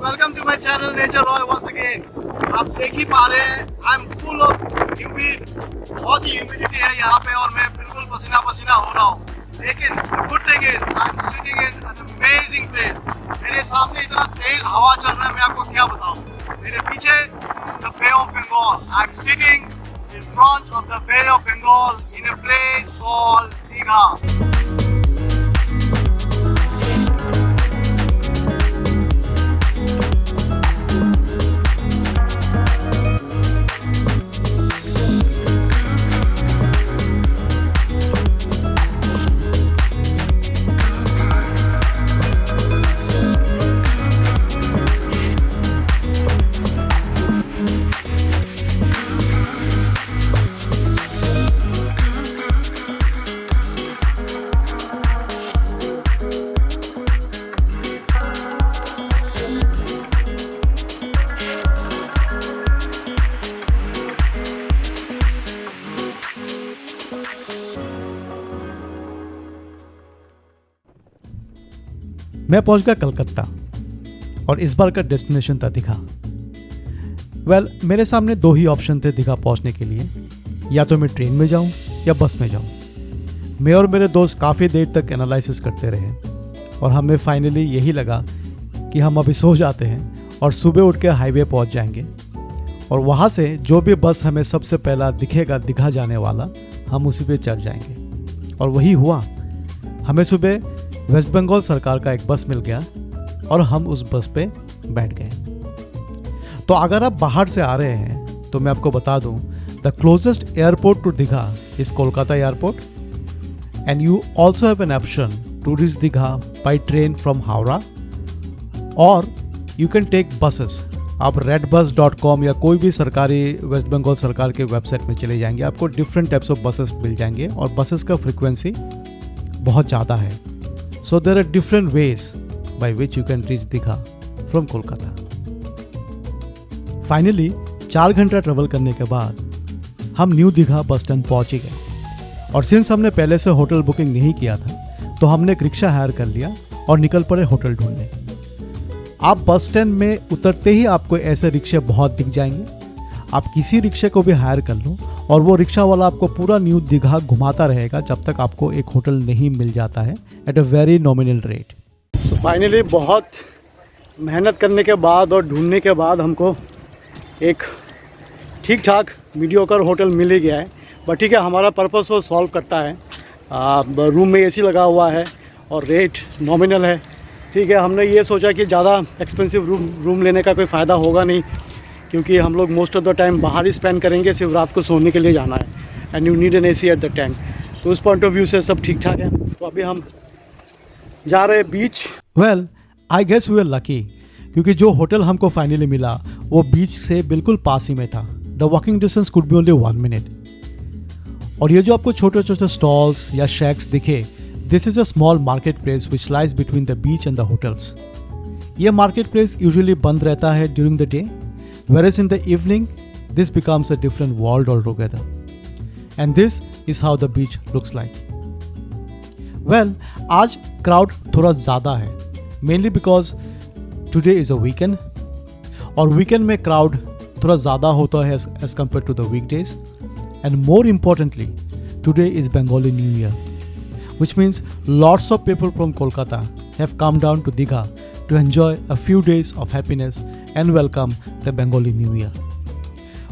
Welcome to my channel nature Roy once again. आप देख ही पा रहे हैं I am full of humid, बहुत ही ह्यूमिडिटी है यहाँ पे और मैं बिल्कुल पसीना पसीना हो रहा हूँ। लेकिन good thing is I am sitting in an amazing place. मेरे सामने इतना तेज हवा चल रहा है, मैं आपको क्या बताऊँ। मेरे पीछे the bay of Bengal, I am sitting in front of the Bay of Bengal in a place called Digha. मैं पहुंच गया कलकत्ता और इस बार का डेस्टिनेशन था दीघा। मेरे सामने दो ही ऑप्शन थे दीघा पहुंचने के लिए, या तो मैं ट्रेन में जाऊं या बस में जाऊं। मैं और मेरे दोस्त काफ़ी देर तक एनालिसिस करते रहे और हमें फाइनली यही लगा कि हम अभी सो जाते हैं और सुबह उठ के हाईवे पहुंच जाएंगे और वहां से जो भी बस हमें सबसे पहला दिखेगा दीघा जाने वाला, हम उसी पे चढ़ जाएंगे। और वही हुआ। हमें सुबह वेस्ट बंगाल सरकार का एक बस मिल गया और हम उस बस पे बैठ गए। तो अगर आप बाहर से आ रहे हैं तो मैं आपको बता दूं, the closest airport to Digha is Kolkata airport and you also have an option to reach Digha by train from Howrah और यू कैन टेक बसेस। आप redbus.com या कोई भी सरकारी वेस्ट बंगाल सरकार के वेबसाइट में चले जाएंगे, आपको डिफरेंट टाइप्स ऑफ बसेस मिल जाएंगे और बसेस का फ्रिक्वेंसी बहुत ज़्यादा है। So there are different ways by which you can reach Digha from Kolkata. Finally, 4 घंटा ट्रेवल करने के बाद हम न्यू दीघा बस स्टैंड पहुंच ही गए और सिंस हमने पहले से होटल बुकिंग नहीं किया था तो हमने एक रिक्शा हायर कर लिया और निकल पड़े होटल ढूंढने। आप बस स्टैंड में उतरते ही आपको ऐसे रिक्शे बहुत दिख जाएंगे। आप किसी रिक्शे को भी हायर कर लो और वो रिक्शा वाला आपको पूरा न्यू दीघा घुमाता रहेगा जब तक आपको एक होटल नहीं मिल जाता है at a very nominal rate. So finally बहुत मेहनत करने के बाद और ढूंढने के बाद हमको एक ठीक ठाक मीडियोकर होटल मिल ही गया है। बट ठीक है, हमारा पर्पस वो सॉल्व करता है। रूम में एसी लगा हुआ है और रेट नॉमिनल है। ठीक है, हमने ये सोचा कि ज़्यादा एक्सपेंसिव रूम लेने का कोई फ़ायदा होगा नहीं, क्योंकि हम लोग मोस्ट ऑफ द टाइम बाहर ही स्पेंड करेंगे, सिर्फ रात को सोने के लिए जाना है and you need an AC at the time. तो उस पॉइंट ऑफ व्यू से सब ठीक ठाक है। तो अभी हम जा रहे हैं beach. I guess we are lucky, क्योंकि जो होटल हमको फाइनली मिला वो बीच से बिल्कुल पास ही में था। The walking distance could be only 1 minute. और ये जो आपको छोटे छोटे स्टॉल्स या शैक्स दिखे, this is a small market place which lies between the beach and the hotels. ये मार्केट प्लेस यूजुअली बंद रहता है during the day, whereas in the evening this becomes a different world altogether, and this is how the beach looks like. आज crowd थोड़ा ज़्यादा है, mainly because today is a weekend और weekend में crowd थोड़ा ज़्यादा होता है as compared to the weekdays, and more importantly today is Bengali New Year, which means lots of people from Kolkata have come down to Digha to enjoy a few days of happiness and welcome the Bengali New Year.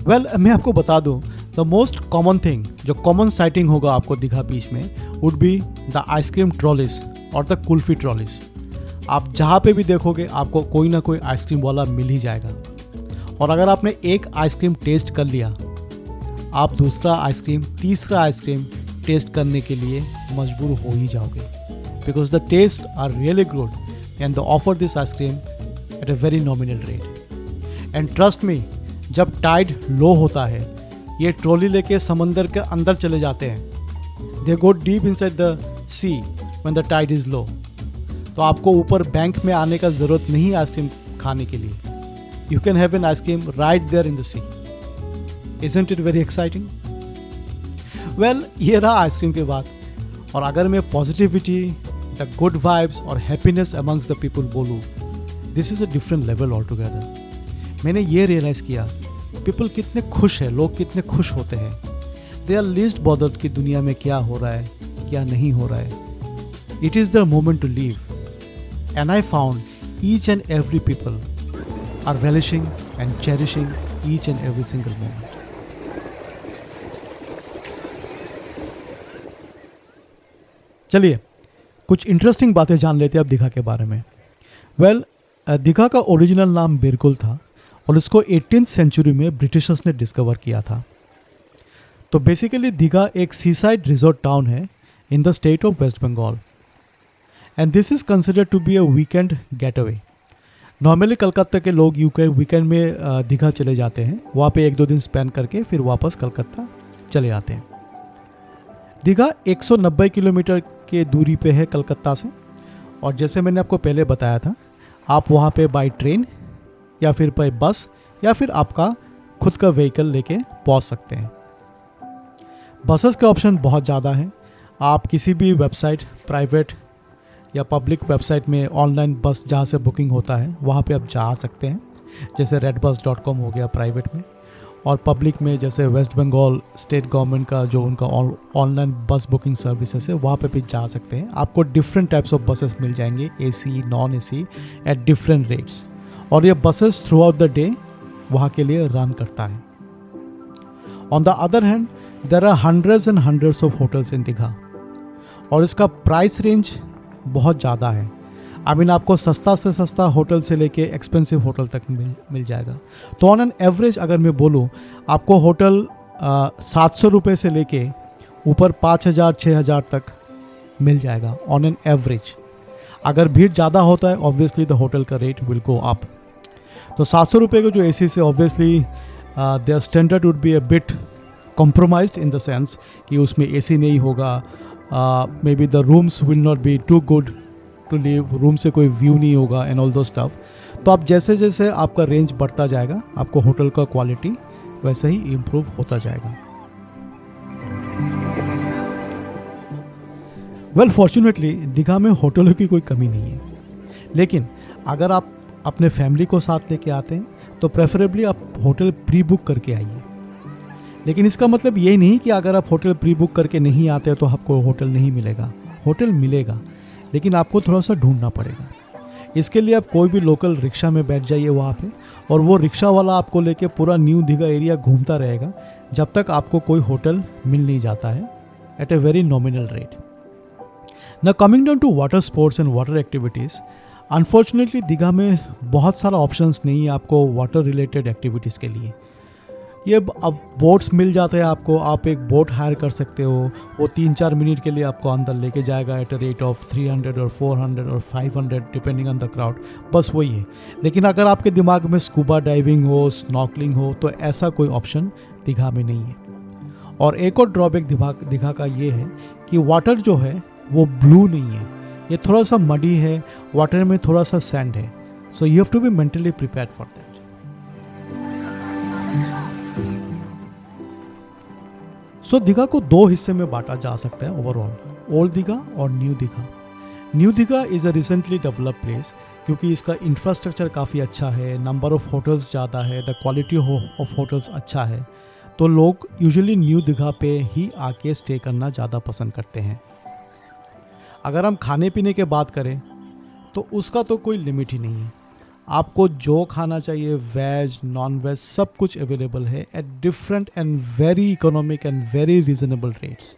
मैं आपको बता दूं, the most common thing, जो common sighting होगा आपको दीघा बीच में, would be the ice cream trolleys और the kulfi trolleys. आप जहाँ पे भी देखोगे आपको कोई ना कोई आइसक्रीम वाला मिल ही जाएगा। और अगर आपने एक आइसक्रीम टेस्ट कर लिया, आप दूसरा आइसक्रीम, तीसरा आइसक्रीम टेस्ट करने के लिए मजबूर हो ही जाओगे, because the tastes are really good and they offer this ice cream at a very nominal rate. And trust me, जब टाइड लो होता है ये ट्रॉली लेके समंदर के अंदर चले जाते हैं। They go deep inside the sea when the tide is low. तो आपको ऊपर बैंक में आने का ज़रूरत नहीं आइसक्रीम खाने के लिए। You can have an ice cream right there in the sea. Isn't it very exciting? ये रहा आइसक्रीम के बाद। और अगर मैं पॉजिटिविटी, द गुड वाइब्स और हैप्पीनेस अमंग्स द पीपल बोलूँ, this is a different level all together. मैंने ये रियलाइज़ किया पीपल कितने खुश है, लोग कितने खुश होते हैं। दे आर लीस्ट बॉदर्ड कि दुनिया में क्या हो रहा है, क्या नहीं हो रहा है। It is the moment to leave, and I found each and every people are relishing and cherishing each and every single moment. चलिए कुछ इंटरेस्टिंग बातें जान लेते हैं अब दीघा के बारे में। वेल, दीघा का ओरिजिनल नाम बिरकुल था और इसको 18th सेंचुरी में ब्रिटिशर्स ने डिस्कवर किया था। तो बेसिकली दीघा एक सीसाइड रिजॉर्ट टाउन है in the state of West Bengal, and this is considered to be a weekend getaway. Normally Calcutta के लोग वीकेंड में दीघा चले जाते हैं, वहाँ पे 1-2 दिन स्पेंड करके फिर वापस कलकत्ता चले आते हैं। दीघा 190 किलोमीटर के दूरी पे है कलकत्ता से, और जैसे मैंने आपको पहले बताया था, आप वहाँ पे बाय ट्रेन या फिर बाय बस या फिर आपका खुद का व्हीकल लेके पहुँच सकते हैं। बसेस के ऑप्शन बहुत ज़्यादा हैं। आप किसी भी वेबसाइट, प्राइवेट या पब्लिक वेबसाइट में ऑनलाइन बस जहाँ से बुकिंग होता है वहाँ पे आप जा सकते हैं, जैसे redbus.com हो गया प्राइवेट में, और पब्लिक में जैसे वेस्ट बंगाल स्टेट गवर्नमेंट का जो उनका ऑनलाइन बस बुकिंग सर्विसेज है वहाँ पे भी जा सकते हैं। आपको डिफरेंट टाइप्स ऑफ बसेस मिल जाएंगे, AC, non AC, at different rates, और ये buses throughout the day वहाँ के लिए रन करता है। On the other hand there are hundreds and hundreds of hotels in Digha, और इसका प्राइस रेंज बहुत ज़्यादा है। आई मीन आपको सस्ता से सस्ता होटल से लेके एक्सपेंसिव होटल तक मिल जाएगा। तो ऑन एन एवरेज अगर मैं बोलूँ, आपको होटल 700 रुपये से लेके ऊपर 5,000-6,000 तक मिल जाएगा ऑन एन एवरेज। अगर भीड़ ज़्यादा होता है ऑब्वियसली द होटल का रेट विल गो अप। तो 700 रुपये का जो AC से obviously their standard would be a bit compromised in the sense कि उसमें AC नहीं होगा, may be the rooms will not be too good to live, room से कोई व्यू नहीं होगा एंड ऑल दो स्टफ। तो आप जैसे जैसे आपका रेंज बढ़ता जाएगा आपको होटल का क्वालिटी वैसे ही इम्प्रूव होता जाएगा। वेल, फॉर्चुनेटली दीघा में होटलों की कोई कमी नहीं है, लेकिन अगर आप अपने फैमिली को साथ लेके आते हैं तो प्रेफरेबली आप होटल प्री बुक करके आइए। लेकिन इसका मतलब ये नहीं कि अगर आप होटल प्री बुक करके नहीं आते तो आपको होटल नहीं मिलेगा। होटल मिलेगा, लेकिन आपको थोड़ा सा ढूंढना पड़ेगा। इसके लिए आप कोई भी लोकल रिक्शा में बैठ जाइए वहाँ पे, और वो रिक्शा वाला आपको लेके पूरा न्यू दीघा एरिया घूमता रहेगा जब तक आपको कोई होटल मिल नहीं जाता है at a very nominal rate. Now coming down to water sports and water activities, unfortunately Digha में बहुत सारा ऑप्शंस नहीं है आपको वाटर रिलेटेड एक्टिविटीज़ के लिए। ये अब बोट्स मिल जाते हैं आपको, आप एक बोट हायर कर सकते हो, वो 3-4 मिनट के लिए आपको अंदर लेके जाएगा एट अ रेट ऑफ 300 और 400 और 500 डिपेंडिंग ऑन द क्राउड, बस वही है। लेकिन अगर आपके दिमाग में स्कूबा डाइविंग हो, स्नॉर्कलिंग हो, तो ऐसा कोई ऑप्शन दीघा में नहीं है। और एक और ड्रॉबैक दीघा का ये है कि वाटर जो है वो ब्लू नहीं है, ये थोड़ा सा मडी है, वाटर में थोड़ा सा सैंड है, so you have to be mentally prepared for that. So Digha को 2 हिस्से में बांटा जा सकता है ओवरऑल, ओल्ड दीघा और new Digha. New Digha is a recently develop place क्योंकि इसका इंफ्रास्ट्रक्चर काफ़ी अच्छा है, नंबर ऑफ होटल्स ज़्यादा है, द क्वालिटी ऑफ होटल्स अच्छा है, तो लोग यूजुअली न्यू दीघा पे ही आके स्टे करना ज़्यादा पसंद करते हैं। अगर हम खाने पीने की बात करें तो उसका तो कोई लिमिट ही नहीं है, आपको जो खाना चाहिए वेज नॉन वेज सब कुछ अवेलेबल है at different and very economic and very reasonable rates.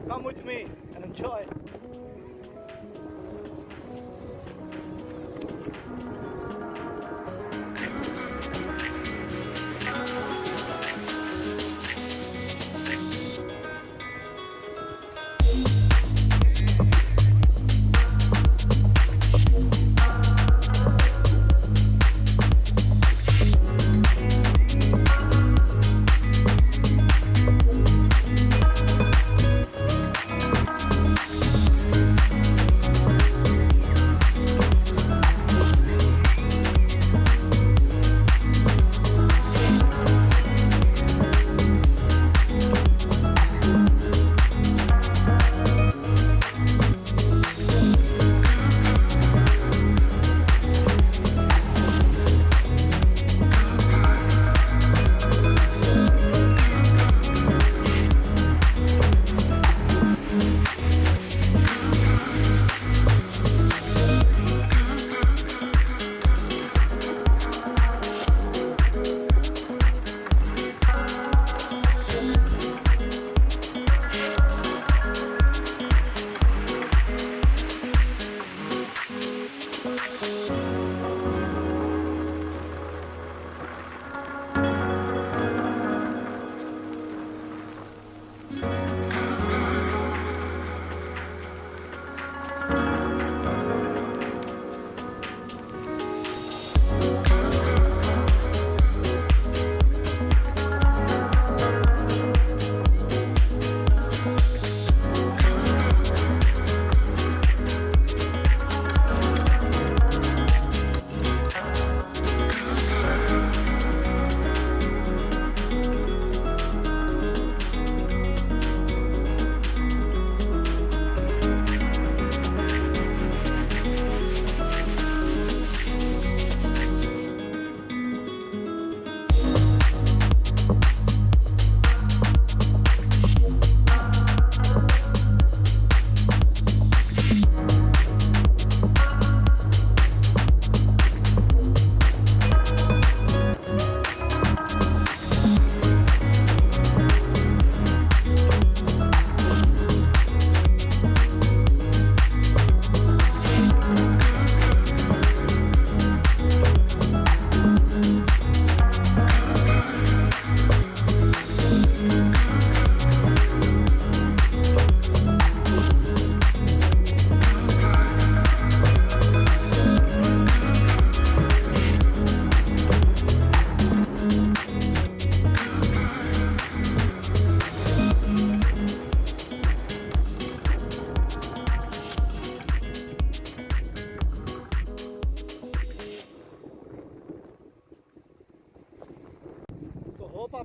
Come with me and enjoy.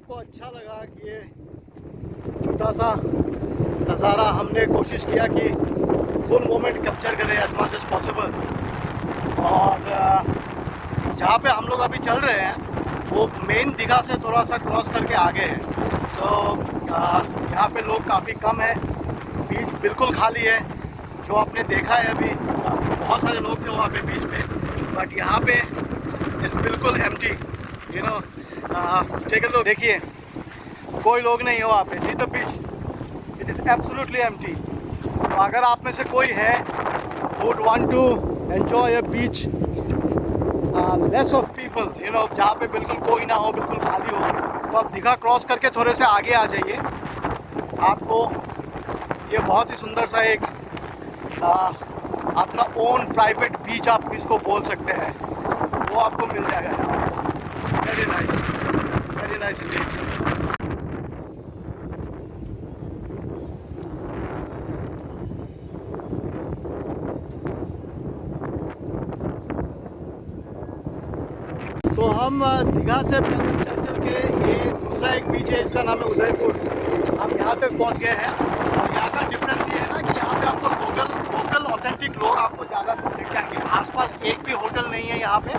आपको अच्छा लगा कि ये छोटा सा नज़ारा हमने कोशिश किया कि फुल मोमेंट कैप्चर करें एज मच एज पॉसिबल। और जहाँ पे हम लोग अभी चल रहे हैं वो मेन दीघा से थोड़ा सा क्रॉस करके आगे है। सो यहाँ पे लोग काफ़ी कम है, बीच बिल्कुल खाली है। जो आपने देखा है अभी बहुत सारे लोग थे वहाँ पे बीच पे, बट यहाँ पे इट्स बिल्कुल empty, you know. Take a look, देखिए कोई लोग नहीं है वहाँ पे। See the beach, it is absolutely empty. तो अगर आप में से कोई है would want to enjoy a beach less of people, you know, जहाँ पे बिल्कुल कोई ना हो, बिल्कुल खाली हो, तो आप दीघा क्रॉस करके थोड़े से आगे आ जाइए। आपको ये बहुत ही सुंदर सा एक अपना ओन प्राइवेट बीच आप इसको बोल सकते हैं, वो आपको मिल जाएगा। Very nice Indeed. तो हम दीघा से पैदल चल के ये दूसरा एक बीच है, इसका नाम है उदयपुर। हम यहाँ तक पहुँच गए हैं। और यहाँ का डिफरेंस ये है ना कि यहाँ पे आपको लोकल ऑथेंटिक लोग आपको ज़्यादा दिख जाएंगे। आसपास एक भी होटल नहीं है यहाँ पे,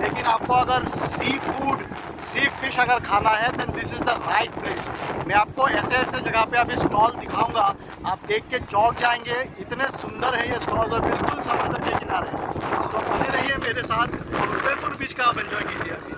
लेकिन आपको अगर सी फिश अगर खाना है then this is the right place. मैं आपको ऐसे जगह पे अभी स्टॉल दिखाऊंगा, आप देख के चौंक जाएंगे, इतने सुंदर है ये स्टॉल और बिल्कुल समुद्र के किनारे। तो बने रहिए मेरे साथ और उदयपुर बीच का आप एंजॉय कीजिए।